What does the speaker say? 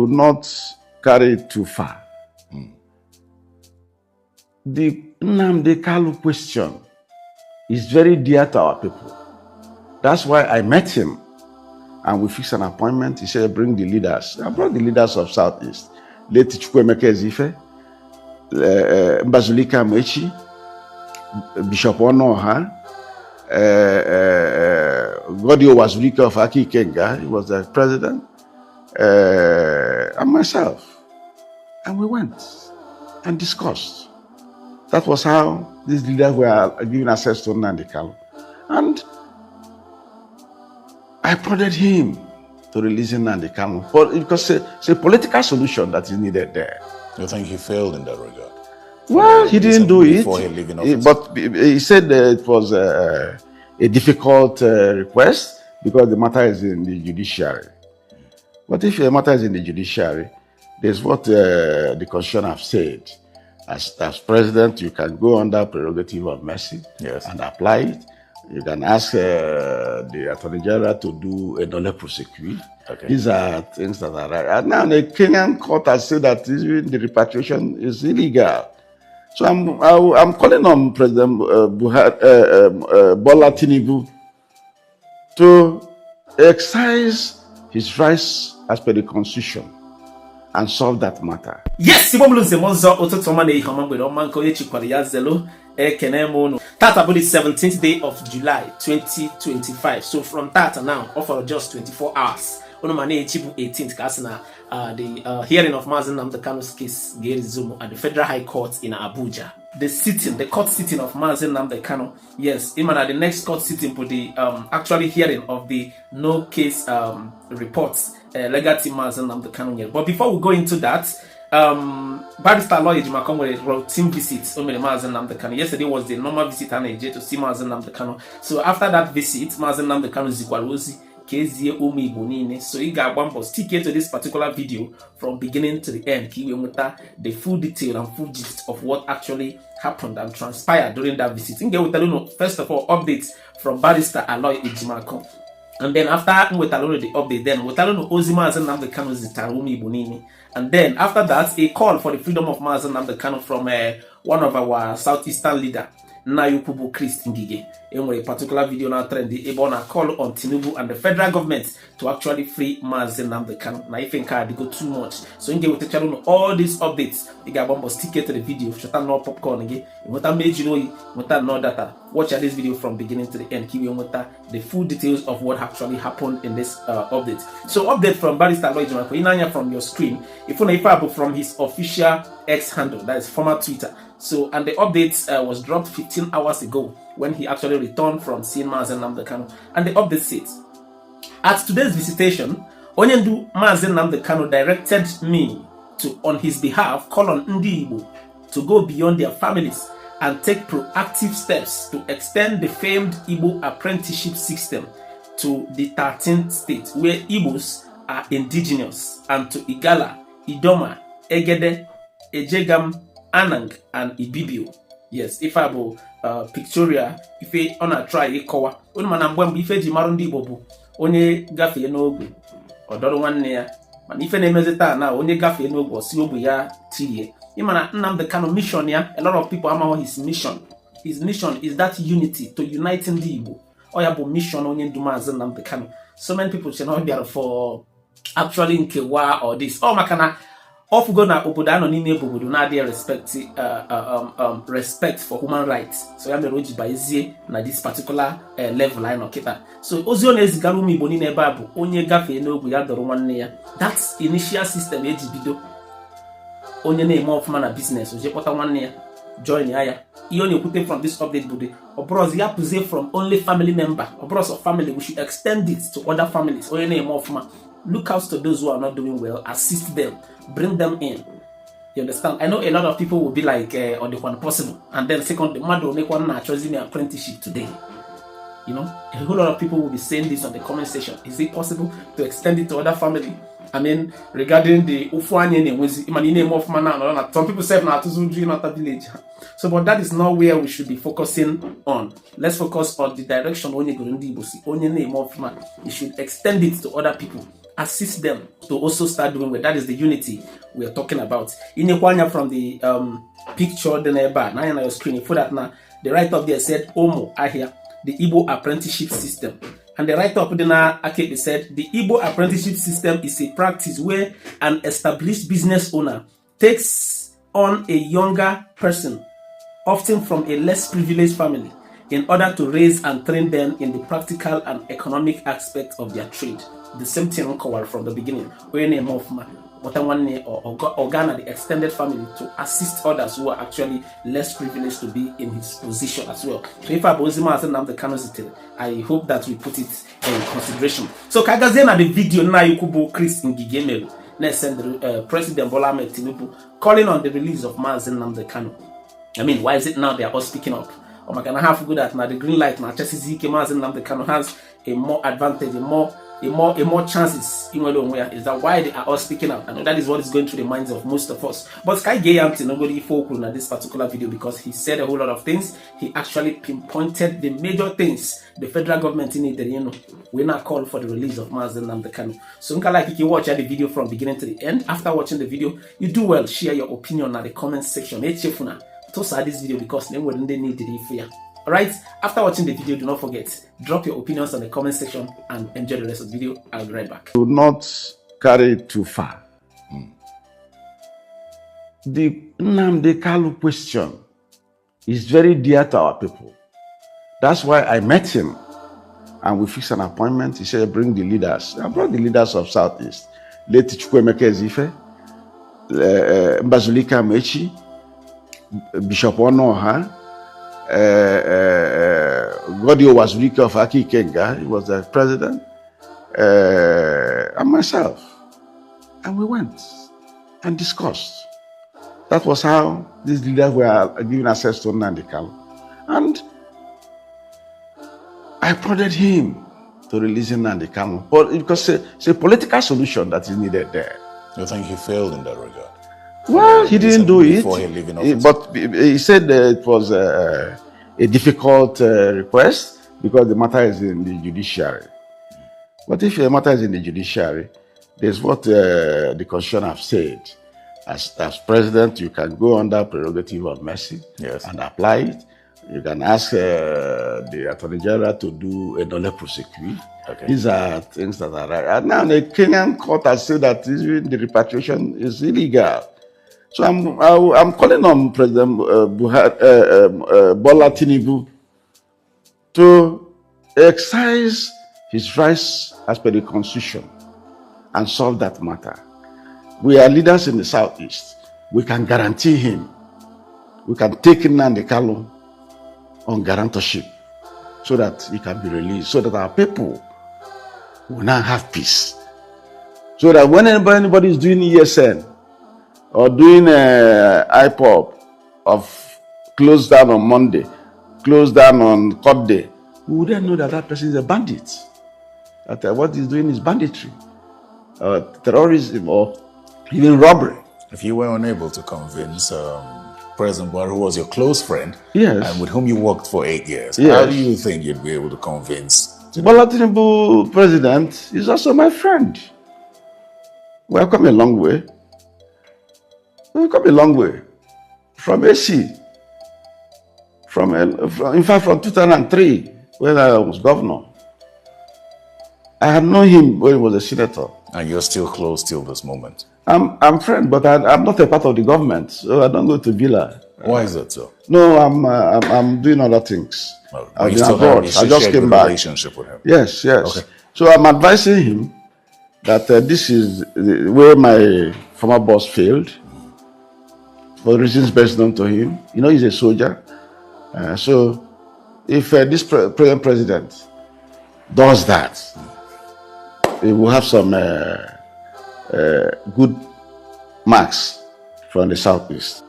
will not carry it too far. The NNAMDI KANU question is very dear to our people. That's why I met him and we fixed an appointment. He said, bring the leaders. I brought the leaders of Southeast. Late Chukwemeka Ezife, Mbazulika Mechi, Bishop Onoha, Godio Wazulika of Aki Kenga, he was the president, and myself. And we went and discussed. That was how these leaders were given access to NNAMDI KANU. And I prodded him to release NNAMDI KANU because it's a political solution that is needed there. You think he failed in that regard? Well, he didn't do it, before he leaving office. But he said it was a difficult request because the matter is in the judiciary. But if the matter is in the judiciary, there's what the Constitution have said. As president, you can go under prerogative of mercy and apply it. You can ask the Attorney General to do a nolle prosequi. Okay. These are things that are right. And now the Kenyan court has said that even the repatriation is illegal. So I'm calling on President Bola TINUBU to exercise his rights as per the Constitution and solve that matter. Yes, talk about the 17th day of July 2025. So from that now, offer just 24 hours. On 18th, the hearing of MAZI NNAMDI KANU's case resumed at the Federal High Court in Abuja. The court sitting of MAZI NNAMDI KANU, yes, even at the next court sitting for the actually hearing of the no case reports, legal team MAZI NNAMDI KANU. But before we go into that, Barrister ALOY EJIMAKOR with a routine visit on MAZI NNAMDI KANU. Yesterday was the normal visit to see MAZI NNAMDI KANU. So after that visit, MAZI NNAMDI KANU zikwarozi kezie umu Igbo niile. So you got one stick to this particular video from beginning to the end. The full detail and full gist of what actually happened and transpired during that visit. First of all, updates from Barrister ALOY EJIMAKOR. And then after the update, then MAZI NNAMDI KANU zitara umu Igbo niile. And then after that, a call for the freedom of MAZI NNAMDI KANU from one of our southeastern leader, NNAMDI NGIGE. In a particular video now trendy, a call on TINUBU and the federal government to actually free MAZI NNAMDI KANU. Now if you can't go too much, so you get to all these updates. You got one stick to the video. Shut up, no popcorn again. You want made you know data. Watch this video from beginning to the end. Keep the full details of what actually happened in this update. So update from Barrister ALOY EJIMAKOR. Inanya from your screen. If you know from his official X handle, that is former Twitter. So and the update was dropped 15 hours ago when he actually returned from seeing MAZI NNAMDI KANU. And the update says, at today's visitation, Onyendu MAZI NNAMDI KANU directed me to, on his behalf, call on NGIGBO to go beyond their families and take proactive steps to extend the famed Igbo apprenticeship system to the 13th state where Igbos are indigenous, and to Igala, Idoma, Egede, Ejegam, Anang, and Ibibio. Yes, if I go Pictoria, if I on a try kowa, unmanambwam if I jimarundi bobu, onye gafe no go, or don't one near, and if any meseta now, only gafe no go, siobu ya tiye. Imana NNAMDI KANU mission ya, a lot of people are his mission. His mission is that unity to unite the Igbo. Oyabo mission onye MAZI NNAMDI KANU. So many people should not be there for actually in Kewa or this. Oh makana. Off go na obodano ni neighborhood na dey respect for human rights. So ya mere oji baizie na this particular level line okita. So ozi ona ezigaru mi Igbo ni na ebe a bụ onye gafe n'ogwu ya dọrọ nwanne ya. That's initial system eji bido. Onye na-eme ofuma na business oje kpọta nwanne ya join ya. Ihe onye kwute from this update bude. Obrozi ya puze from only family member. Obrozi of family, we should extend it to other families. Onye na-eme ofuma. Look out to those who are not doing well, assist them, bring them in. You understand? I know a lot of people will be like, on the one possible. And then second, the mother will make one choosing the apprenticeship today. You know, a whole lot of people will be saying this on the comment section. Is it possible to extend it to other family? I mean, regarding the Ufuanye name of man, some people say not a village. So, but that is not where we should be focusing on. Let's focus on the direction onye name of man. You should extend it to other people, assist them to also start doing well. That is the unity we are talking about. Inekwanya from the picture the neighbor now on your screen. For that now, the right up there said Omo Ahia, the IGBO apprenticeship system. And the write-up Akepe said, the IGBO apprenticeship system is a practice where an established business owner takes on a younger person, often from a less privileged family, in order to raise and train them in the practical and economic aspect of their trade. The same thing from the beginning. Or Ghana, the extended family, to assist others who are actually less privileged to be in his position as well. So if I the KANU, I hope that we put it in consideration. So Kagazena the video na Yukubo Chris NGIGE let's send President Bola Ahmed TINUBU calling on the release of MAZI KANU. I mean, why is it now they are all speaking up? Oh my God, I have good at now the green light now. Just MAZI KANU has a more advantage, a more chances in where is that why they are all speaking out. I know that is what is going through the minds of most of us. But Sky Gayamti nobody focused on this particular video because he said a whole lot of things. He actually pinpointed the major things the federal government needed. We now call for the release of MAZI KANU. So like if you watch the video from beginning to the end, after watching the video, you do well share your opinion in the comment section. To start this video because they wouldn't need it for you. Alright, after watching the video, do not forget, drop your opinions on the comment section and enjoy the rest of the video. I'll be right back. Do not carry it too far. The NNAMDI KANU question is very dear to our people. That's why I met him and we fixed an appointment. He said, bring the leaders. I brought the leaders of Southeast. Late Chukwemeke Ezife, Mbazulika Mechi, Bishop Onoha, Godio Wazulika of Aki Kenga, he was the president, and myself. And we went and discussed. That was how these leaders were given access to NNAMDI KANU. And I prodded him to release NNAMDI KANU, but because it's a political solution that is needed there. You think he failed in that regard? Well, he didn't do it, before he leaving office. but he said it was a difficult request because the matter is in the judiciary. But if the matter is in the judiciary, there's what the Constitution have said. As president, you can go under prerogative of mercy and apply it. You can ask the Attorney General to do a nolle prosequi. Okay. These are things that are right. And now the Kenyan court has said that even the repatriation is illegal. So I'm calling on President Bola TINUBU to exercise his rights as per the Constitution and solve that matter. We are leaders in the Southeast. We can guarantee him. We can take NNAMDI KANU on guarantorship so that he can be released, so that our people will now have peace. So that when anybody is doing ESN, or doing IPOP of close down on Monday, close down on court day, we wouldn't know that that person is a bandit. That what he's doing is banditry, terrorism, or even robbery. If you were unable to convince President Buhari, who was your close friend, and with whom you worked for 8 years, how do you think you'd be able to convince Bola TINUBU, president, is also my friend. We have come a long way. We've come a long way from AC, in fact, from 2003, when I was governor. I had known him when he was a senator. And you're still close till this moment? I'm friend, but I'm not a part of the government, so I don't go to Villa. Why is that so? No, I'm doing other things. Well, I've been abroad. I just came back. Relationship with him. Yes. Okay. So I'm advising him that this is where my former boss failed, for reasons best known to him. He's a soldier. So if this present president does that, he will have some good marks from the Southeast.